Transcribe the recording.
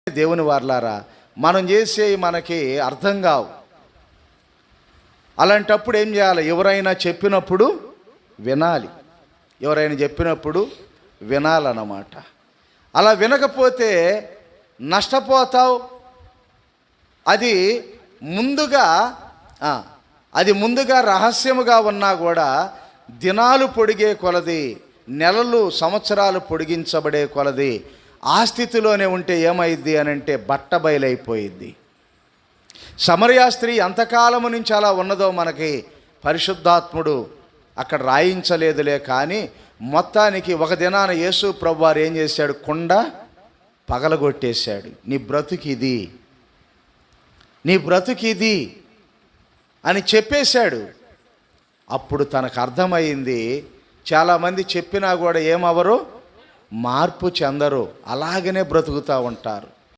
దేవుని వారలారా, మనం చేసే మనకి అర్థం కావు. అలాంటప్పుడు ఏం చేయాలి? ఎవరైనా చెప్పినప్పుడు వినాలి. ఎవరైనా చెప్పినప్పుడు వినాలన్నమాట. అలా వినకపోతే నష్టపోతావు. అది ముందుగా రహస్యముగా ఉన్నా కూడా దినాలు పొడిగే కొలది, నెలలు సంవత్సరాలు పొడిగించబడే కొలది ఆ స్థితిలోనే ఉంటే ఏమైద్ది అని అంటే బట్టబయలైపోయిద్ది. సమరయ స్త్రీ ఎంతకాలము నుంచి అలా ఉన్నదో మనకి పరిశుద్ధాత్ముడు అక్కడ రాయించలేదులే. కానీ మొత్తానికి ఒక దినాన యేసు ప్రభువారు ఏం చేశాడు? కుండ పగలగొట్టేశాడు. నీ బ్రతుకిది అని చెప్పేశాడు. అప్పుడు తనకు అర్థమైంది, చాలామంది చెప్పినా కూడా ఏమవరు, మార్పు చెందరు, అలాగనే బ్రతుకుతూ ఉంటారు.